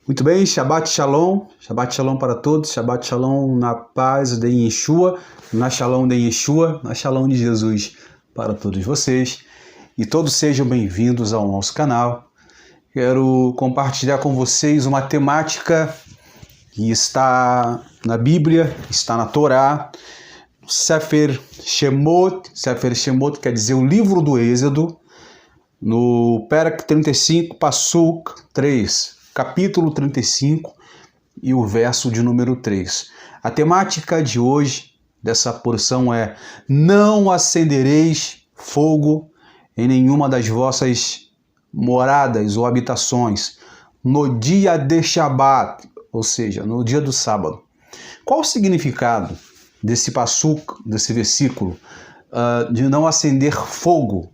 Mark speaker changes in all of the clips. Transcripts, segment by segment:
Speaker 1: Muito bem, Shabbat Shalom para todos, Shabbat Shalom na paz de Yeshua, na Shalom de Yeshua, na Shalom de Jesus para todos vocês. E todos sejam bem-vindos ao nosso canal. Quero compartilhar com vocês uma temática que está na Bíblia, está na Torá, Sefer Shemot quer dizer o livro do Êxodo, no Perek 35, Passuk 3, capítulo 35 e o verso de número 3. A temática de hoje, dessa porção é: não acendereis fogo em nenhuma das vossas moradas ou habitações no dia de Shabat, ou seja, no dia do sábado. Qual o significado desse passuk, desse versículo, de não acender fogo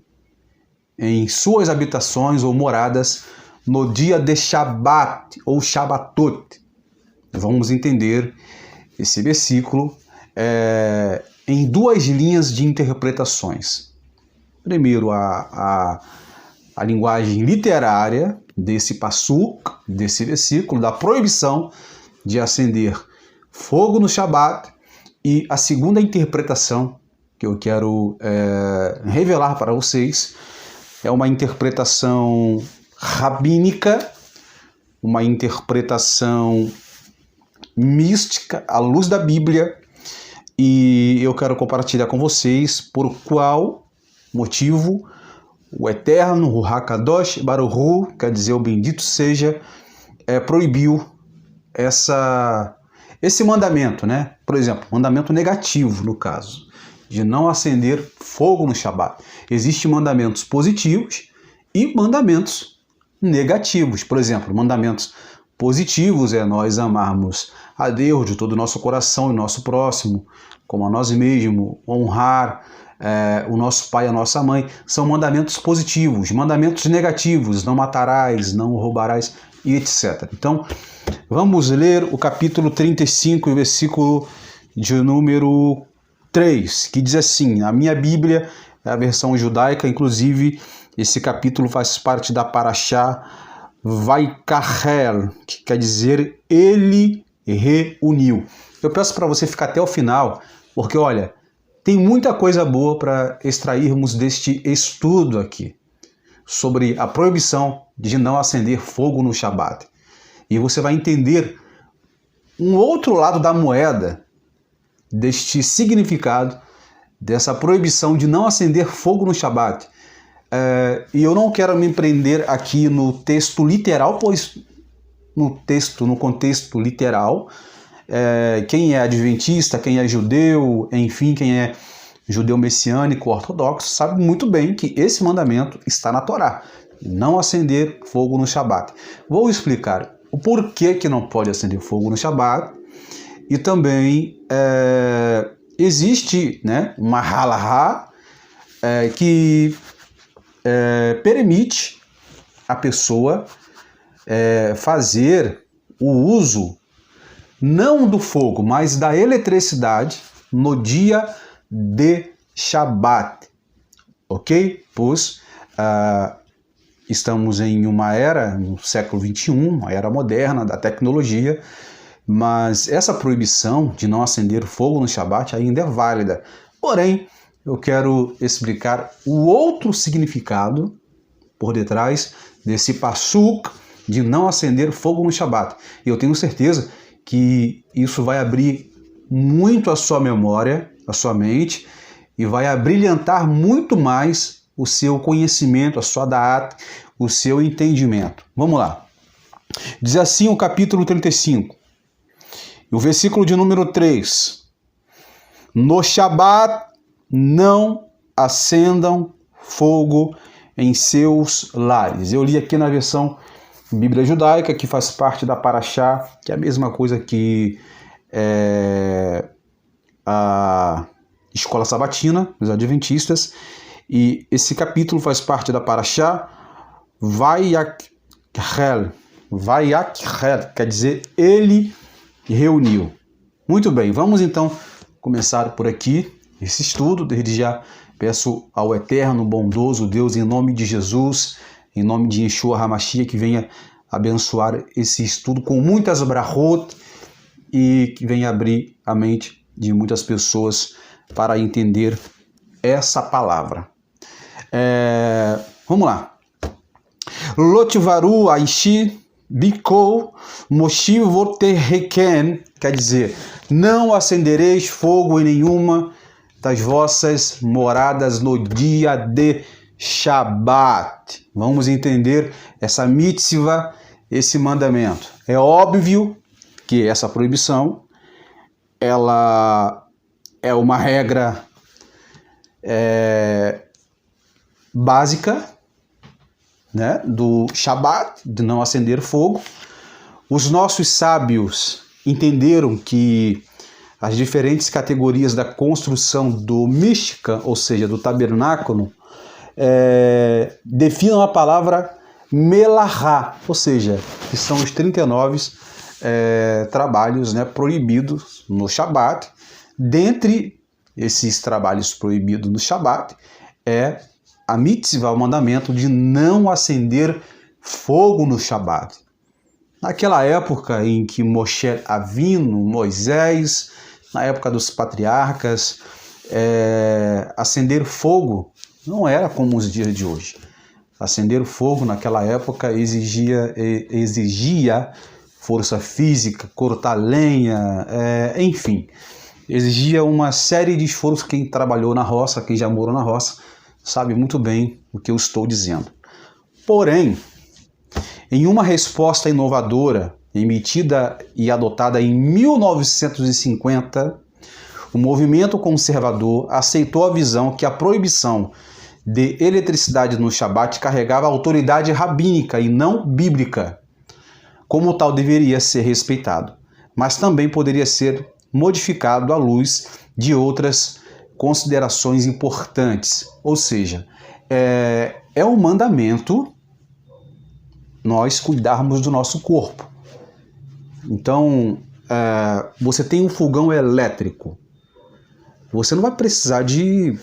Speaker 1: em suas habitações ou moradas no dia de Shabat ou Shabatot? Vamos entender esse versículo em duas linhas de interpretações. Primeiro, a linguagem literária desse passuk, desse versículo, da proibição de acender fogo no Shabat, e a segunda interpretação que eu quero revelar para vocês é uma interpretação rabínica, uma interpretação mística à luz da Bíblia, e eu quero compartilhar com vocês por qual motivo o Eterno, o Hakadosh Baruch Hu, quer dizer o bendito seja, proibiu esse mandamento, né? Por exemplo, mandamento negativo, no caso, de não acender fogo no Shabat. Existem mandamentos positivos e mandamentos negativos. Por exemplo, mandamentos positivos é nós amarmos a Deus de todo o nosso coração e nosso próximo, como a nós mesmos, honrar o nosso pai e a nossa mãe. São mandamentos positivos. Mandamentos negativos: não matarás, não roubarás e etc. Então, vamos ler o capítulo 35 e o versículo de número 3, que diz assim: a minha Bíblia é a versão judaica, inclusive esse capítulo faz parte da Parashá Vaikachel, que quer dizer ele reuniu. Eu peço para você ficar até o final, porque olha, tem muita coisa boa para extrairmos deste estudo aqui, sobre a proibição de não acender fogo no Shabat. E você vai entender um outro lado da moeda deste significado, dessa proibição de não acender fogo no Shabat. E eu não quero me prender aqui no texto literal, pois no contexto literal, quem é adventista, quem é judeu, enfim, quem é judeu messiânico, ortodoxo, sabe muito bem que esse mandamento está na Torá: não acender fogo no Shabat. Vou explicar o porquê que não pode acender fogo no Shabat, e também existe, né, uma halahá que permite a pessoa fazer o uso não do fogo, mas da eletricidade no dia de Shabat, ok? Pois estamos em uma era, no século XXI, uma era moderna da tecnologia, mas essa proibição de não acender fogo no Shabat ainda é válida. Porém, eu quero explicar o outro significado por detrás desse passuk de não acender fogo no Shabat. E eu tenho certeza que isso vai abrir muito a sua memória, a sua mente, e vai abrilhantar muito mais o seu conhecimento, a sua da'at, o seu entendimento. Vamos lá. Diz assim o capítulo 35, o versículo de número 3. No Shabat não acendam fogo em seus lares. Eu li aqui na versão Bíblia judaica, que faz parte da Parashá, que é a mesma coisa que a escola sabatina, os adventistas, e esse capítulo faz parte da Parashá Vaikachel, quer dizer ele reuniu. Muito bem, vamos então começar por aqui esse estudo. Desde já peço ao eterno, bondoso Deus, em nome de Jesus, em nome de Yeshua HaMashiach, que venha abençoar esse estudo com muitas brachot e que venha abrir a mente de muitas pessoas para entender essa palavra. Vamos lá. Lotvaru Aishi Bikou Moshivoterreken, quer dizer, não acendereis fogo em nenhuma das vossas moradas no dia de Shabat. Vamos entender essa mitzvah, esse mandamento. É óbvio que essa proibição, ela é uma regra básica, né, do Shabat, de não acender fogo. Os nossos sábios entenderam que as diferentes categorias da construção do Mishkan, ou seja, do tabernáculo, definam a palavra melahá, ou seja, que são os 39 trabalhos, né, proibidos no Shabat. Dentre esses trabalhos proibidos no Shabat a mitzvah, o mandamento de não acender fogo no Shabat. Naquela época em que Moshe Avinu, Moisés, na época dos patriarcas, acender fogo não era como os dias de hoje. Acender fogo naquela época exigia força física, cortar lenha, enfim, exigia uma série de esforços. Quem trabalhou na roça, quem já morou na roça, sabe muito bem o que eu estou dizendo. Porém, em uma resposta inovadora, emitida e adotada em 1950, o movimento conservador aceitou a visão que a proibição de eletricidade no Shabat carregava autoridade rabínica e não bíblica. Como tal, deveria ser respeitado, mas também poderia ser modificado à luz de outras considerações importantes. Ou seja, é um mandamento nós cuidarmos do nosso corpo. Então, você tem um fogão elétrico, você não vai precisar de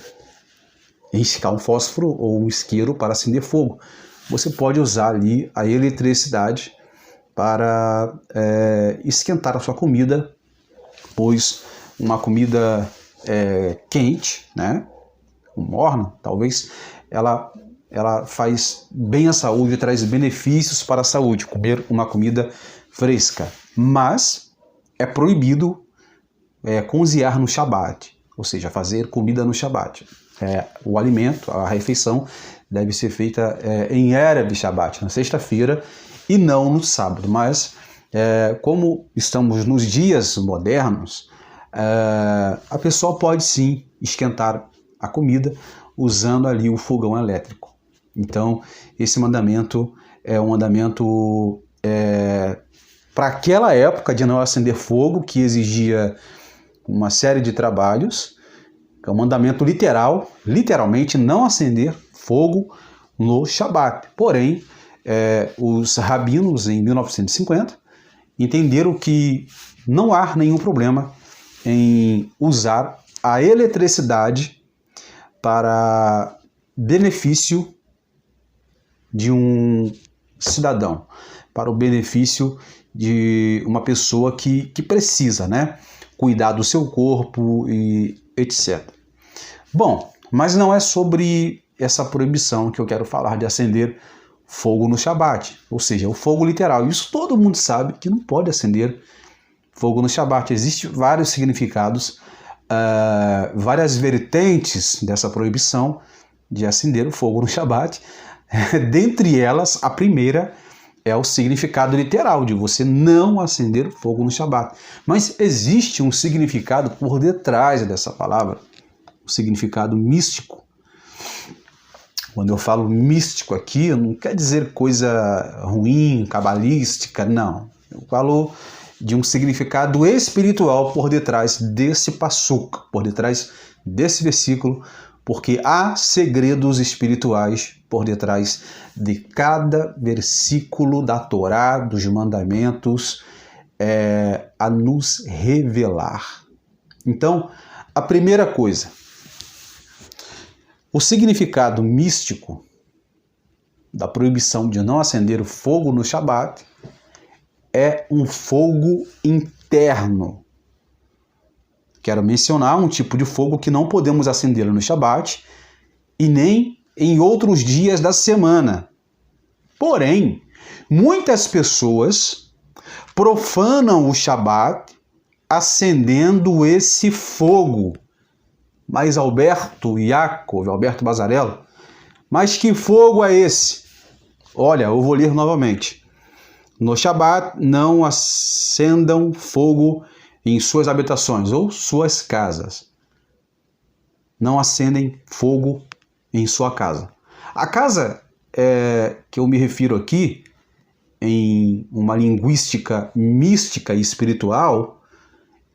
Speaker 1: riscar um fósforo ou um isqueiro para acender fogo. Você pode usar ali a eletricidade para esquentar a sua comida, pois uma comida quente, né, morna, talvez, ela faz bem à saúde, traz benefícios para a saúde, comer uma comida fresca. Mas é proibido cozinhar no Shabat, ou seja, fazer comida no Shabat. O alimento, a refeição, deve ser feita em Erev Shabat, na sexta-feira, e não no sábado. Mas, como estamos nos dias modernos, a pessoa pode sim esquentar a comida usando ali o fogão elétrico. Então, esse mandamento é um mandamento para aquela época de não acender fogo, que exigia uma série de trabalhos. É um mandamento literal, literalmente não acender fogo no Shabat. Porém, os rabinos em 1950 entenderam que não há nenhum problema em usar a eletricidade para benefício de um cidadão, para o benefício de uma pessoa que precisa, né, cuidar do seu corpo e etc. Bom, mas não é sobre essa proibição que eu quero falar de acender fogo no Shabat, ou seja, o fogo literal. Isso todo mundo sabe que não pode acender fogo no Shabat. Existem vários significados, várias vertentes dessa proibição de acender o fogo no Shabat. Dentre elas, a primeira é o significado literal de você não acender fogo no Shabat. Mas existe um significado por detrás dessa palavra, um significado místico. Quando eu falo místico aqui, não quer dizer coisa ruim, cabalística, não. Eu falo de um significado espiritual por detrás desse passuca, por detrás desse versículo, porque há segredos espirituais por detrás de cada versículo da Torá, dos mandamentos, a nos revelar. Então, a primeira coisa, o significado místico da proibição de não acender o fogo no Shabat é um fogo interno. Quero mencionar um tipo de fogo que não podemos acender no Shabat e nem em outros dias da semana. Porém, muitas pessoas profanam o Shabat acendendo esse fogo. Mas Alberto Bazarello, mas que fogo é esse? Olha, eu vou ler novamente. No Shabat, não acendam fogo em suas habitações ou suas casas. Não acendem fogo em sua casa. A casa que eu me refiro aqui, em uma linguística mística e espiritual,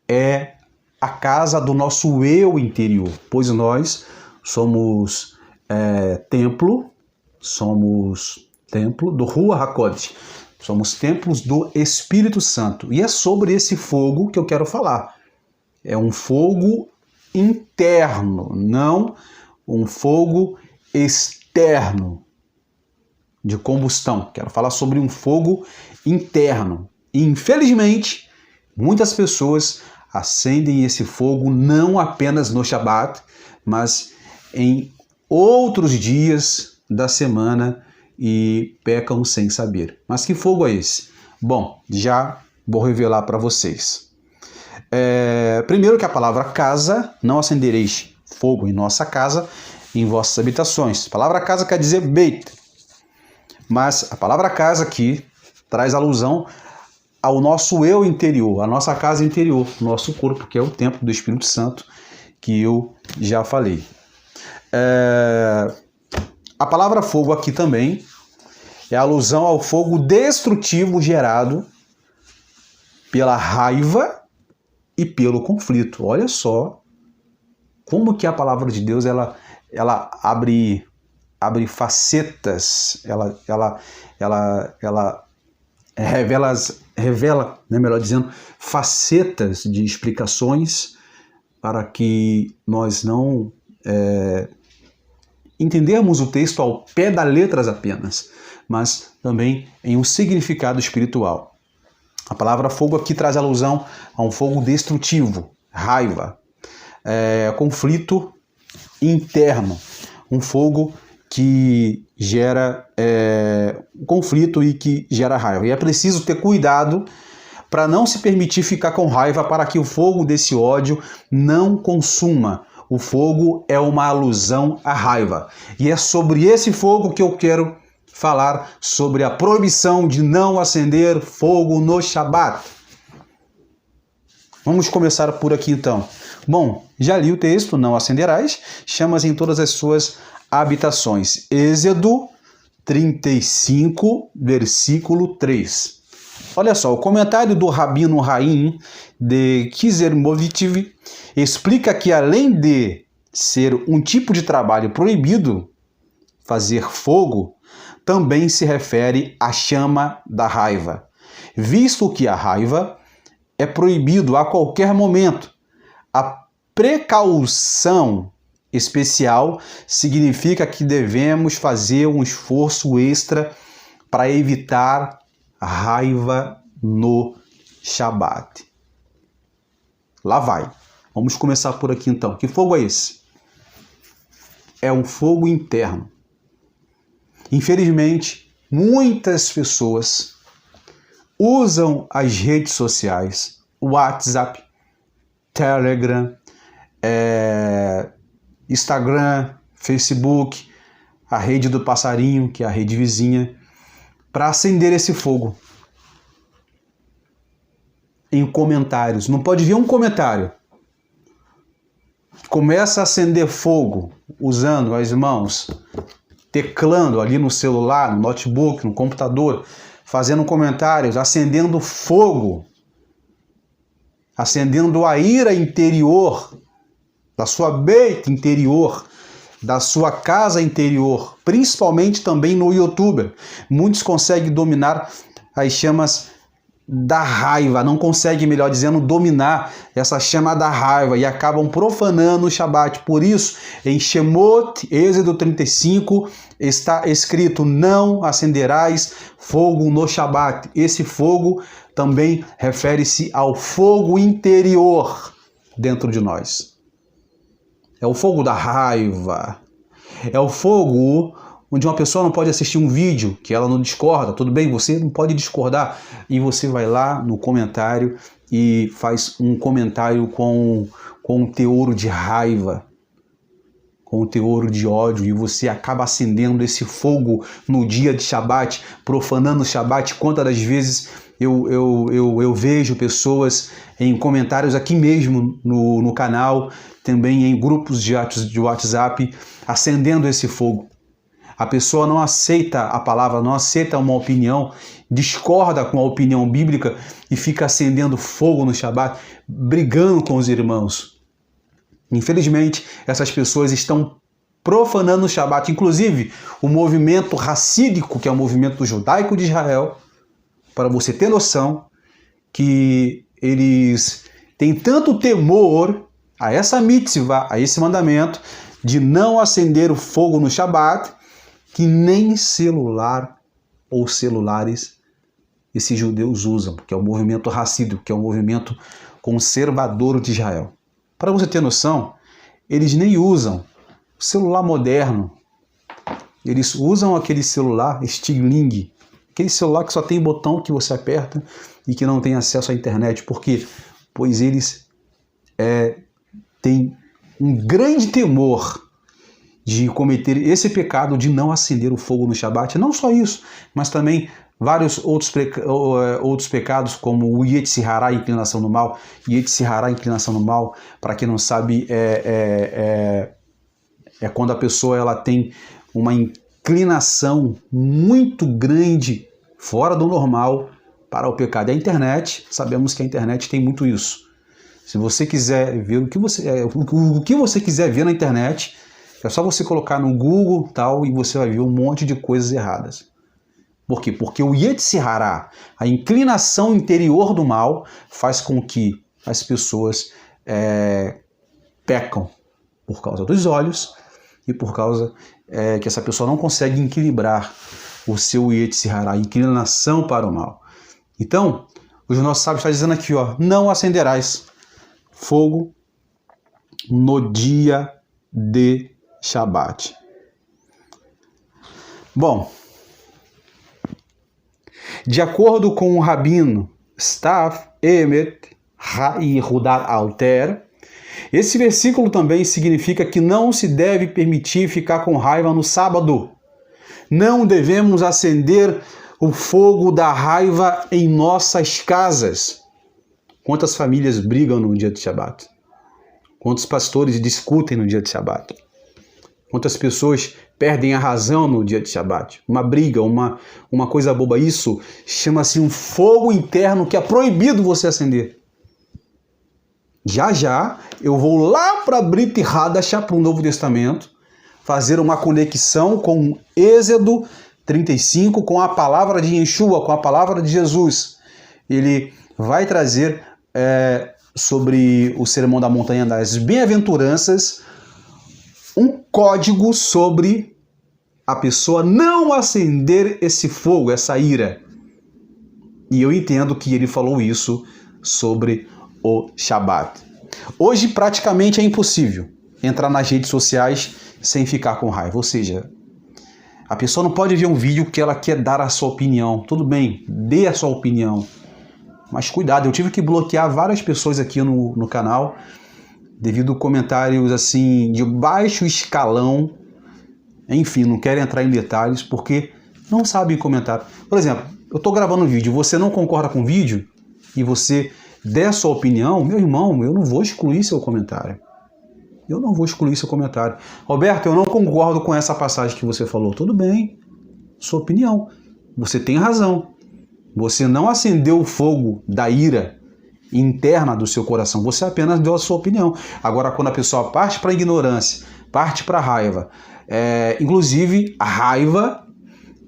Speaker 1: é a casa do nosso eu interior, pois nós somos templo do Ruach HaKodesh, somos templos do Espírito Santo. E é sobre esse fogo que eu quero falar. É um fogo interno, não um fogo externo de combustão. Quero falar sobre um fogo interno. E, infelizmente, muitas pessoas acendem esse fogo não apenas no Shabat, mas em outros dias da semana e pecam sem saber. Mas que fogo é esse? Bom, já vou revelar para vocês. Primeiro que a palavra casa, não acendereis fogo em nossa casa, em vossas habitações. A palavra casa quer dizer Beit. Mas a palavra casa aqui traz alusão ao nosso eu interior, a nossa casa interior, nosso corpo, que é o templo do Espírito Santo, que eu já falei. A palavra fogo aqui também é alusão ao fogo destrutivo gerado pela raiva e pelo conflito. Olha só como que a palavra de Deus ela abre facetas, ela revela, melhor dizendo, facetas de explicações para que nós não entendermos o texto ao pé da letra apenas, mas também em um significado espiritual. A palavra fogo aqui traz alusão a um fogo destrutivo, raiva, conflito interno, um fogo que gera conflito e que gera raiva. E é preciso ter cuidado para não se permitir ficar com raiva, para que o fogo desse ódio não consuma. O fogo é uma alusão à raiva. E é sobre esse fogo que eu quero falar, sobre a proibição de não acender fogo no Shabat. Vamos começar por aqui então. Bom, já li o texto, não acenderás chamas em todas as suas habitações. Êxodo 35, versículo 3. Olha só, o comentário do Rabino Haim de Kizermovitch explica que, além de ser um tipo de trabalho proibido, fazer fogo também se refere à chama da raiva, visto que a raiva é proibido a qualquer momento. A precaução especial significa que devemos fazer um esforço extra para evitar a raiva no Shabat. Lá vai. Vamos começar por aqui então. Que fogo é esse? É um fogo interno. Infelizmente, muitas pessoas usam as redes sociais, WhatsApp, Telegram, Instagram, Facebook, a rede do passarinho, que é a rede vizinha, para acender esse fogo. Em comentários. Não pode vir um comentário. Começa a acender fogo usando as mãos, teclando ali no celular, no notebook, no computador, fazendo comentários, acendendo fogo, acendendo a ira interior, da sua beita interior, da sua casa interior, principalmente também no YouTube. Muitos conseguem dominar as chamas da raiva, não conseguem, melhor dizendo, dominar essa chama da raiva e acabam profanando o Shabat. Por isso, em Shemot, Êxodo 35, está escrito: não acenderás fogo no Shabat. Esse fogo também refere-se ao fogo interior dentro de nós. É o fogo da raiva. É o fogo onde uma pessoa não pode assistir um vídeo que ela não discorda. Tudo bem, você não pode discordar. E você vai lá no comentário e faz um comentário com um teor de raiva, com um teor de ódio, e você acaba acendendo esse fogo no dia de Shabat, profanando o Shabat. Quantas das vezes eu vejo pessoas em comentários aqui mesmo no canal, também em grupos de WhatsApp, acendendo esse fogo. A pessoa não aceita a palavra, não aceita uma opinião, discorda com a opinião bíblica e fica acendendo fogo no Shabat, brigando com os irmãos. Infelizmente, essas pessoas estão profanando o Shabat. Inclusive, o movimento racídico, que é o movimento judaico de Israel, para você ter noção que eles têm tanto temor a essa mitzvah, a esse mandamento de não acender o fogo no Shabat, que nem celular ou celulares esses judeus usam, porque é o movimento racídico, que é o movimento conservador de Israel. Para você ter noção, eles nem usam o celular moderno, eles usam aquele celular Stirling, aquele celular que só tem botão que você aperta e que não tem acesso à internet. Por quê? Pois eles têm um grande temor de cometer esse pecado de não acender o fogo no Shabat. Não só isso, mas também vários outros pecados, como o Yetzer Hará, inclinação no mal. Yetzer Hará, inclinação no mal, para quem não sabe, é quando a pessoa ela tem uma inclinação muito grande, fora do normal, para o pecado. E a internet, sabemos que a internet tem muito isso. Se você quiser ver o que você quiser ver na internet, é só você colocar no Google tal, e você vai ver um monte de coisas erradas. Por quê? Porque o Yetzer Hará, a inclinação interior do mal, faz com que as pessoas pecam por causa dos olhos e por causa que essa pessoa não consegue equilibrar o seu Yetzer Hará, a inclinação para o mal. Então, os nossos sábios estão dizendo aqui, ó, não acenderás fogo no dia de Shabat. Bom, de acordo com o rabino Stav Emet Yehudat Alter, esse versículo também significa que não se deve permitir ficar com raiva no sábado. Não devemos acender o fogo da raiva em nossas casas. Quantas famílias brigam no dia de Shabat? Quantos pastores discutem no dia de Shabat? Quantas pessoas perdem a razão no dia de Shabat? Uma briga, uma coisa boba. Isso chama-se um fogo interno que é proibido você acender. Já já eu vou lá para Brit Hadashah, para o Novo Testamento, fazer uma conexão com Êxodo 35, com a palavra de Yeshua, com a palavra de Jesus. Ele vai trazer sobre o Sermão da Montanha das Bem-aventuranças um código sobre a pessoa não acender esse fogo, essa ira. E eu entendo que ele falou isso sobre o Shabat. Hoje praticamente é impossível entrar nas redes sociais sem ficar com raiva. Ou seja, a pessoa não pode ver um vídeo que ela quer dar a sua opinião. Tudo bem, dê a sua opinião. Mas cuidado, eu tive que bloquear várias pessoas aqui no canal devido a comentários assim de baixo escalão. Enfim, não quero entrar em detalhes porque não sabem comentar. Por exemplo, eu estou gravando um vídeo, você não concorda com o vídeo e você der sua opinião, meu irmão, eu não vou excluir seu comentário. Eu não vou excluir seu comentário. Roberto, eu não concordo com essa passagem que você falou. Tudo bem, sua opinião. Você tem razão. Você não acendeu o fogo da ira interna do seu coração. Você apenas deu a sua opinião. Agora, quando a pessoa parte para a ignorância, parte para a raiva, inclusive a raiva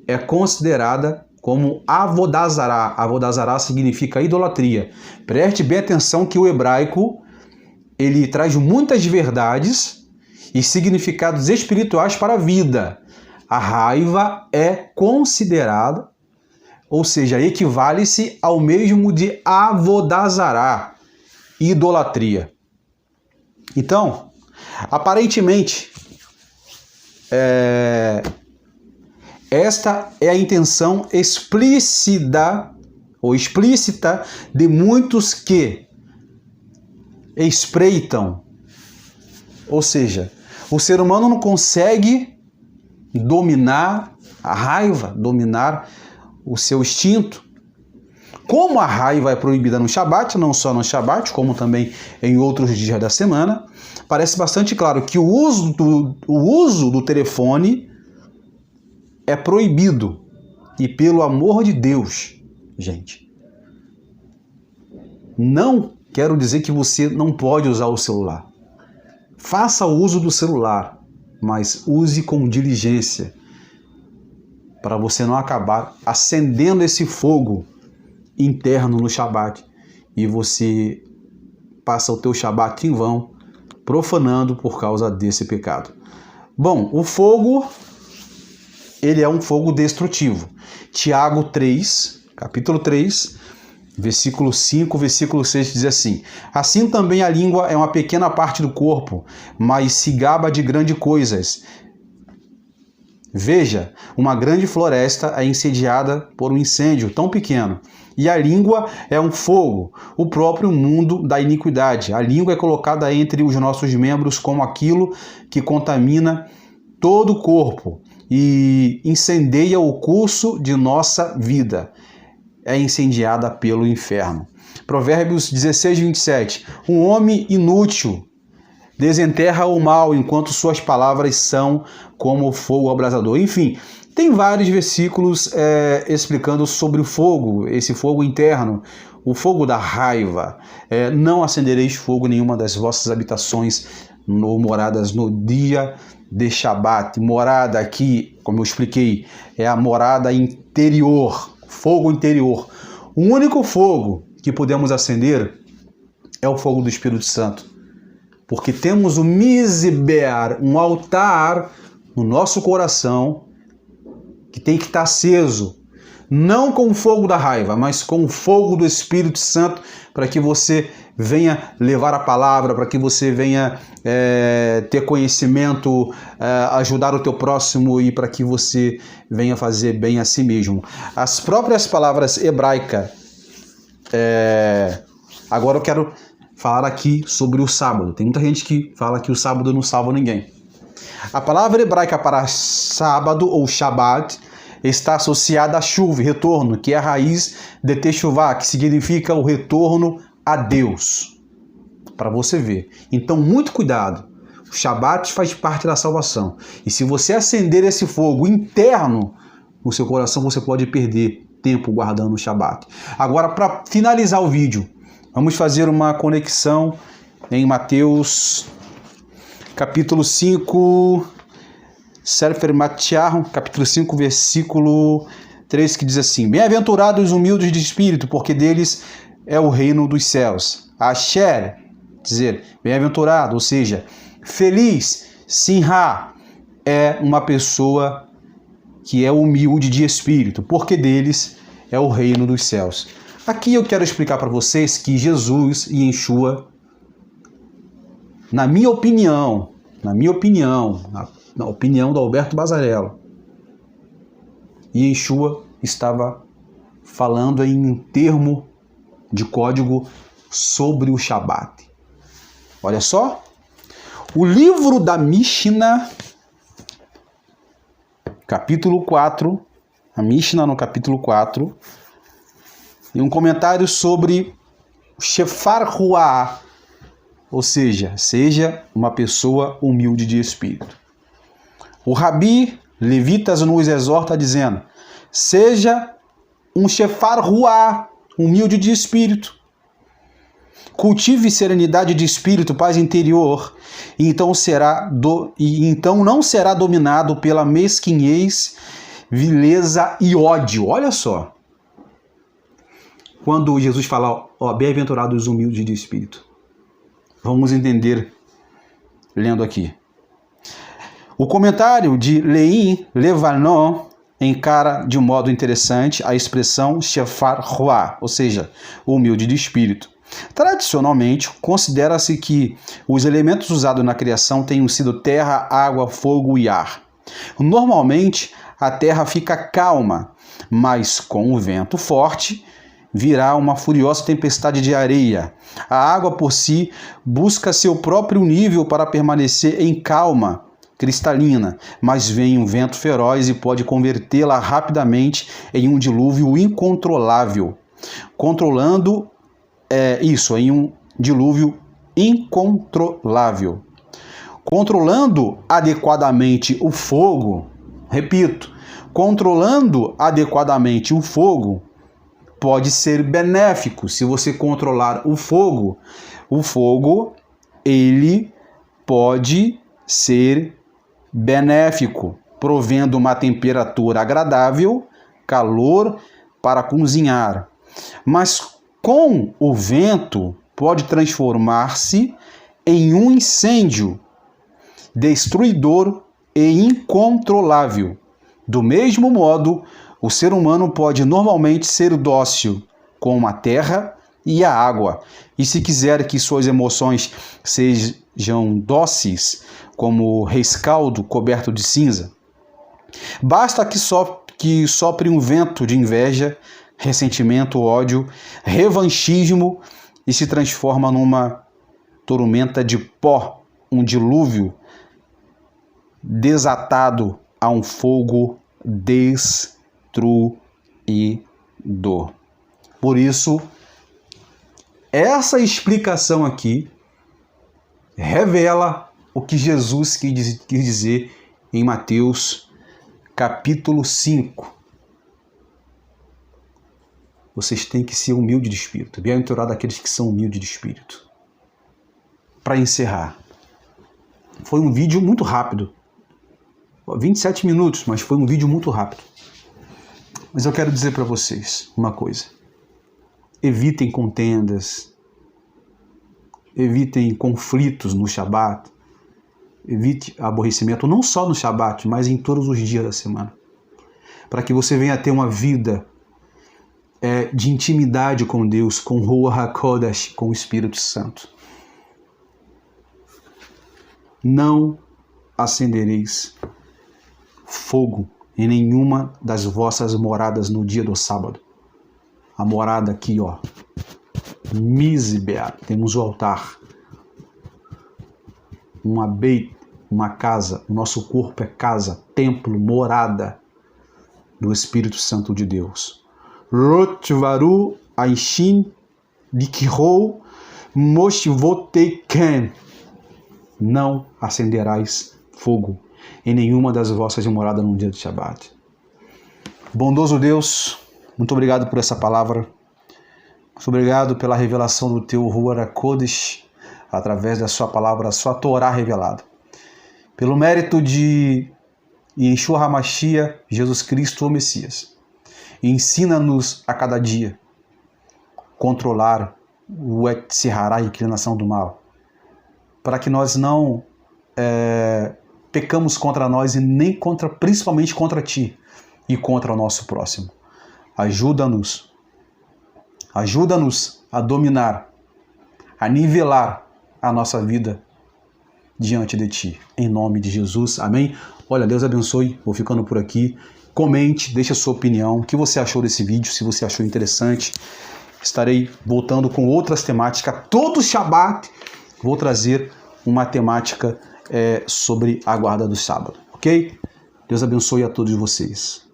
Speaker 1: é considerada como avodazará. Avodazará significa idolatria. Preste bem atenção que o hebraico ele traz muitas verdades e significados espirituais para a vida. A raiva é considerada, ou seja, equivale-se ao mesmo de avodazará, idolatria. Então, aparentemente, esta é a intenção explícita de muitos que espreitam. Ou seja, o ser humano não consegue dominar a raiva, dominar o seu instinto. Como a raiva é proibida no Shabat, não só no Shabat, como também em outros dias da semana, parece bastante claro que o uso do telefone é proibido. E pelo amor de Deus, gente, não quero dizer que você não pode usar o celular. Faça o uso do celular, mas use com diligência, para você não acabar acendendo esse fogo interno no Shabat e você passa o teu Shabat em vão, profanando por causa desse pecado. Bom, o fogo, ele é um fogo destrutivo. Tiago 3, capítulo 3, versículo 5, versículo 6 diz assim: assim também a língua é uma pequena parte do corpo, mas se gaba de grandes coisas. Veja, uma grande floresta é incendiada por um incêndio tão pequeno. E a língua é um fogo, o próprio mundo da iniquidade. A língua é colocada entre os nossos membros como aquilo que contamina todo o corpo e incendeia o curso de nossa vida. É incendiada pelo inferno. Provérbios 16, 27. Um homem inútil desenterra o mal, enquanto suas palavras são como fogo abrasador. Enfim, tem vários versículos explicando sobre o fogo, esse fogo interno, o fogo da raiva. Não acendereis fogo em nenhuma das vossas habitações ou moradas no dia de Shabat. Morada aqui, como eu expliquei, é a morada interior, fogo interior. O único fogo que podemos acender é o fogo do Espírito Santo. Porque temos o Mizbear, um altar no nosso coração que tem que estar aceso, não com o fogo da raiva, mas com o fogo do Espírito Santo, para que você venha levar a palavra, para que você venha ter conhecimento, ajudar o teu próximo e para que você venha fazer bem a si mesmo. As próprias palavras hebraicas, agora eu quero falar aqui sobre o sábado. Tem muita gente que fala que o sábado não salva ninguém. A palavra hebraica para sábado ou Shabat está associada a chuva, retorno, que é a raiz de techuvá, que significa o retorno a Deus. Para você ver. Então, muito cuidado. O Shabat faz parte da salvação. E se você acender esse fogo interno no seu coração, você pode perder tempo guardando o Shabat. Agora, para finalizar o vídeo, vamos fazer uma conexão em Mateus, capítulo 5, Sefer Mattiah, capítulo 5, versículo 3, que diz assim: bem-aventurados os humildes de espírito, porque deles é o reino dos céus. Asher, dizer, bem-aventurado, ou seja, feliz, Simha, é uma pessoa que é humilde de espírito, porque deles é o reino dos céus. Aqui eu quero explicar para vocês que Jesus e Yeshua, na minha opinião, na opinião do Alberto Basarello, Yeshua estava falando em um termo de código sobre o Shabat. Olha só, o livro da Mishnah, capítulo 4, a Mishnah no capítulo 4, e um comentário sobre o Shefar Ruah, ou seja, seja uma pessoa humilde de espírito. O Rabi Levitas nos exorta dizendo: seja um Shefar Ruah, humilde de espírito. Cultive serenidade de espírito, paz interior, e então não será dominado pela mesquinhez vileza e ódio. Olha só. Quando Jesus fala, ó, bem-aventurados os humildes de espírito. Vamos entender lendo aqui. O comentário de Lein Levanon encara de um modo interessante a expressão Shefar Roa, ou seja, humilde de espírito. Tradicionalmente, considera-se que os elementos usados na criação tenham sido terra, água, fogo e ar. Normalmente, a terra fica calma, mas com o vento forte virá uma furiosa tempestade de areia. A água por si busca seu próprio nível para permanecer em calma cristalina, mas vem um vento feroz e pode convertê-la rapidamente em um dilúvio incontrolável. Em um dilúvio incontrolável. Controlando adequadamente o fogo, repito, controlando adequadamente o fogo pode ser benéfico. Se você controlar o fogo ele pode ser benéfico, provendo uma temperatura agradável, calor para cozinhar. Mas com o vento pode transformar-se em um incêndio destruidor e incontrolável. Do mesmo modo, o ser humano pode normalmente ser dócil com a terra e a água. E se quiser que suas emoções sejam dóceis, como rescaldo coberto de cinza, basta que sopre um vento de inveja, ressentimento, ódio, revanchismo e se transforma numa tormenta de pó, um dilúvio desatado a um fogo destruidor. Por isso, essa explicação aqui revela o que Jesus quis dizer em Mateus capítulo 5. Vocês têm que ser humildes de espírito. Bem-aventurado aqueles que são humildes de espírito. Para encerrar, foi um vídeo muito rápido. 27 minutos, mas foi um vídeo muito rápido. Mas eu quero dizer para vocês uma coisa. Evitem contendas. Evitem conflitos no Shabat. Evite aborrecimento, não só no Shabat, mas em todos os dias da semana. Para que você venha ter uma vida de intimidade com Deus, com Ruach HaKodesh, com o Espírito Santo. Não acendereis fogo em nenhuma das vossas moradas no dia do sábado. A morada aqui, ó, Mizbeah, temos o altar, uma casa, o nosso corpo é casa, templo, morada do Espírito Santo de Deus. Rotvaru Aishin Dikirou Moshvoteiken. Não acenderás fogo em nenhuma das vossas moradas no dia de Shabat. Bondoso Deus, muito obrigado por essa palavra. Muito obrigado pela revelação do teu Ruach HaKodesh, através da sua palavra, a sua Torá revelada. Pelo mérito de Yeshua HaMashiach, Jesus Cristo, o Messias. Ensina-nos a cada dia controlar o Etzirará, a inclinação do mal, para que nós não pecamos contra nós e nem principalmente contra ti e contra o nosso próximo. Ajuda-nos a dominar, a nivelar a nossa vida diante de ti. Em nome de Jesus, amém? Olha, Deus abençoe, vou ficando por aqui. Comente, deixe a sua opinião, o que você achou desse vídeo, se você achou interessante. Estarei voltando com outras temáticas. Todo Shabat vou trazer uma temática sobre a guarda do sábado, ok? Deus abençoe a todos vocês.